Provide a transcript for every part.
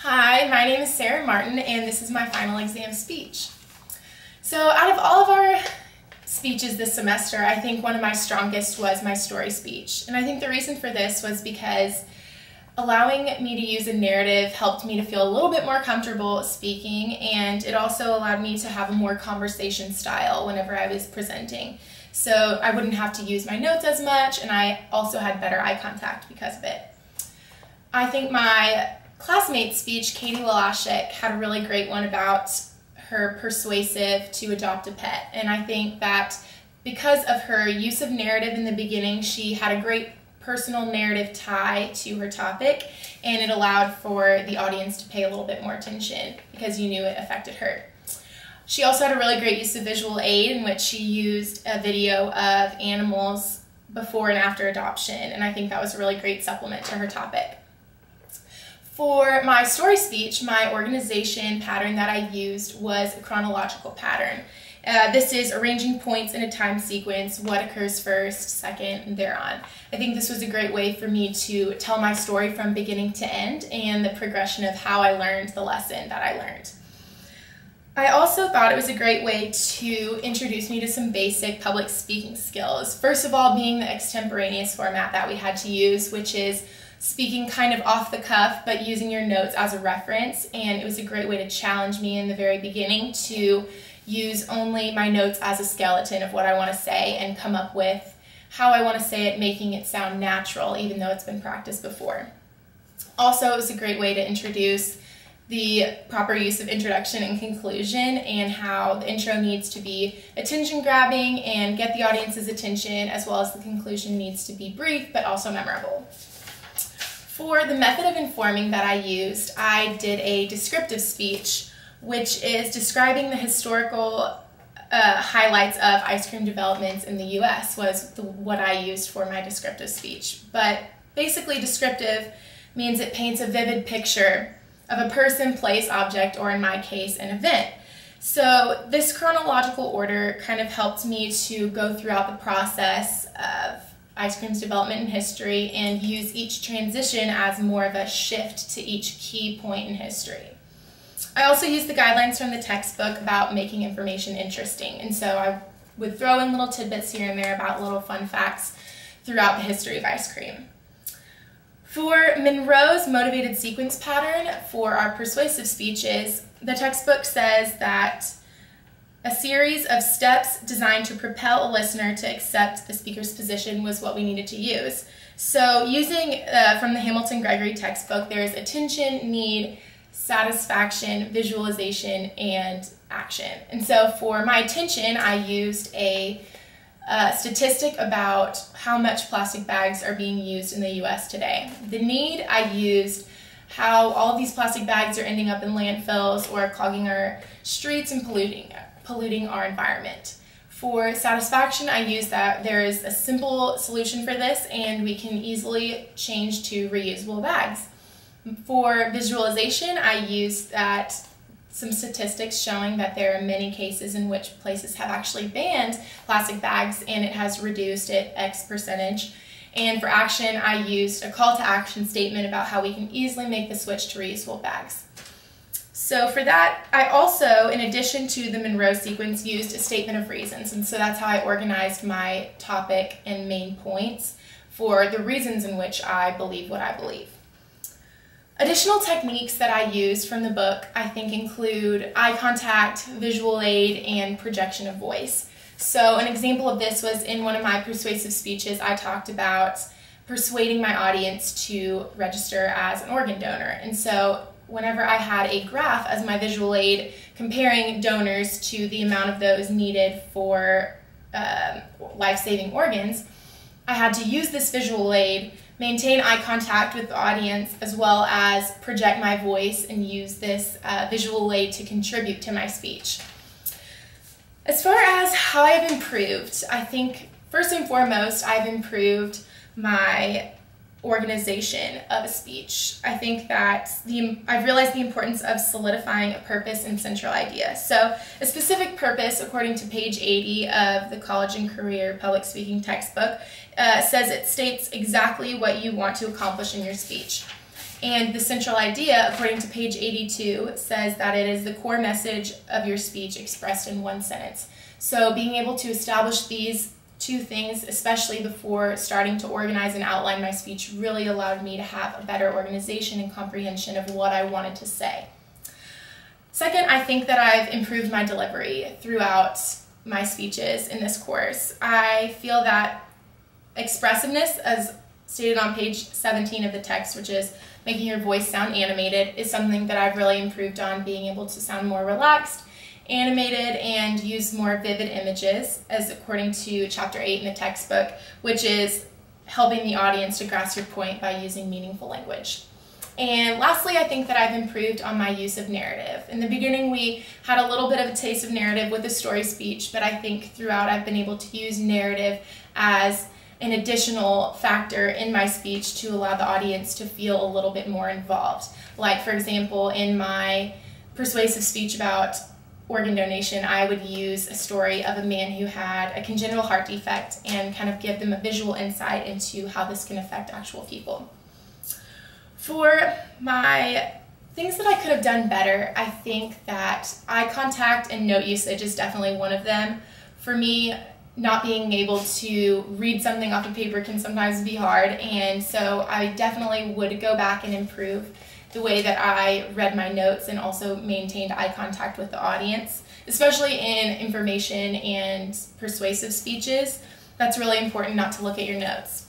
Hi, my name is Sarah Martin, and this is my final exam speech. So out of all of our speeches this semester, I think one of my strongest was my story speech. And I think the reason for this was because allowing me to use a narrative helped me to feel a little bit more comfortable speaking, and it also allowed me to have a more conversation style whenever I was presenting. So I wouldn't have to use my notes as much, and I also had better eye contact because of it. I think my classmate's speech, Katie Walaszek, had a really great one about her persuasive to adopt a pet. And I think that because of her use of narrative in the beginning, she had a great personal narrative tie to her topic, and it allowed for the audience to pay a little bit more attention because you knew it affected her. She also had a really great use of visual aid in which she used a video of animals before and after adoption, and I think that was a really great supplement to her topic. For my story speech, my organization pattern that I used was a chronological pattern. This is arranging points in a time sequence, what occurs first, second, and thereon. I think this was a great way for me to tell my story from beginning to end and the progression of how I learned the lesson that I learned. I also thought it was a great way to introduce me to some basic public speaking skills. First of all, being the extemporaneous format that we had to use, which is speaking kind of off the cuff, but using your notes as a reference, and it was a great way to challenge me in the very beginning to use only my notes as a skeleton of what I want to say and come up with how I want to say it, making it sound natural, even though it's been practiced before. Also, it was a great way to introduce the proper use of introduction and conclusion, and how the intro needs to be attention-grabbing and get the audience's attention, as well as the conclusion needs to be brief but also memorable. For the method of informing that I used, I did a descriptive speech, which is describing the historical highlights of ice cream developments in the US was what I used for my descriptive speech. But basically descriptive means it paints a vivid picture of a person, place, object, or in my case, an event. So this chronological order kind of helped me to go throughout the process of ice cream's development in history and use each transition as more of a shift to each key point in history. I also used the guidelines from the textbook about making information interesting, and so I would throw in little tidbits here and there about little fun facts throughout the history of ice cream. For Monroe's motivated sequence pattern for our persuasive speeches, the textbook says that a series of steps designed to propel a listener to accept the speaker's position was what we needed to use. So using from the Hamilton Gregory textbook, there's attention, need, satisfaction, visualization, and action. And so for my attention, I used a statistic about how much plastic bags are being used in the US today. The need, I used how all of these plastic bags are ending up in landfills or clogging our streets and polluting our environment. For satisfaction, I used that there is a simple solution for this and we can easily change to reusable bags. For visualization, I used that some statistics showing that there are many cases in which places have actually banned plastic bags and it has reduced it X percentage. And for action, I used a call to action statement about how we can easily make the switch to reusable bags. So for that, I also, in addition to the Monroe sequence, used a statement of reasons. And so that's how I organized my topic and main points for the reasons in which I believe what I believe. Additional techniques that I use from the book, I think, include eye contact, visual aid, and projection of voice. So an example of this was in one of my persuasive speeches, I talked about persuading my audience to register as an organ donor. And so whenever I had a graph as my visual aid comparing donors to the amount of those needed for life-saving organs, I had to use this visual aid, maintain eye contact with the audience, as well as project my voice and use this visual aid to contribute to my speech. As far as how I've improved, I think first and foremost, I've improved my organization of a speech. I think that I've realized the importance of solidifying a purpose and central idea. So a specific purpose, according to page 80 of the College and Career Public Speaking textbook, says it states exactly what you want to accomplish in your speech. And the central idea, according to page 82, says that it is the core message of your speech expressed in one sentence. So being able to establish these two things, especially before starting to organize and outline my speech, really allowed me to have a better organization and comprehension of what I wanted to say. Second, I think that I've improved my delivery throughout my speeches in this course. I feel that expressiveness, as stated on page 17 of the text, which is making your voice sound animated, is something that I've really improved on, being able to sound more relaxed, animated, and use more vivid images, as according to chapter 8 in the textbook, which is helping the audience to grasp your point by using meaningful language. And lastly, I think that I've improved on my use of narrative. In the beginning, we had a little bit of a taste of narrative with the story speech, but I think throughout I've been able to use narrative as an additional factor in my speech to allow the audience to feel a little bit more involved. Like, for example, in my persuasive speech about organ donation, I would use a story of a man who had a congenital heart defect and kind of give them a visual insight into how this can affect actual people. For my things that I could have done better, I think that eye contact and note usage is definitely one of them. For me, not being able to read something off of paper can sometimes be hard, and so I definitely would go back and improve the way that I read my notes and also maintained eye contact with the audience, especially in information and persuasive speeches. That's really important, not to look at your notes.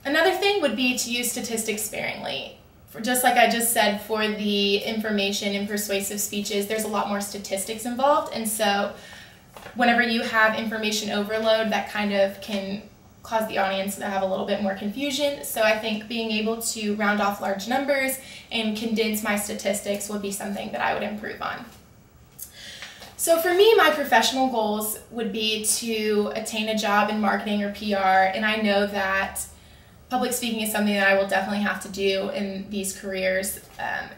Another thing would be to use statistics sparingly. Just like I just said, for the information and persuasive speeches, there's a lot more statistics involved, and so whenever you have information overload, that kind of can cause the audience to have a little bit more confusion. So I think being able to round off large numbers and condense my statistics would be something that I would improve on. So for me, my professional goals would be to attain a job in marketing or PR, and I know that public speaking is something that I will definitely have to do in these careers,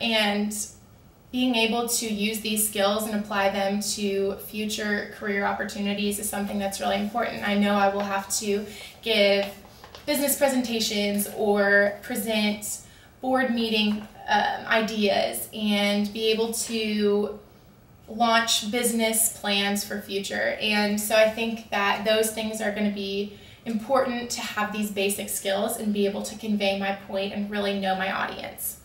and being able to use these skills and apply them to future career opportunities is something that's really important. I know I will have to give business presentations or present board meeting ideas and be able to launch business plans for future. And so I think that those things are going to be important to have these basic skills and be able to convey my point and really know my audience.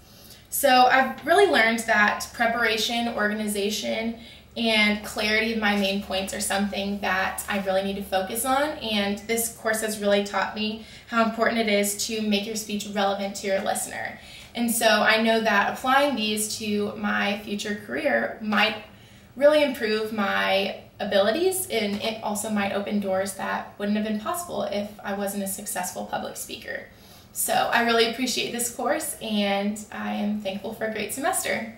So I've really learned that preparation, organization, and clarity of my main points are something that I really need to focus on, and this course has really taught me how important it is to make your speech relevant to your listener. And so I know that applying these to my future career might really improve my abilities, and it also might open doors that wouldn't have been possible if I wasn't a successful public speaker. So I really appreciate this course, and I am thankful for a great semester.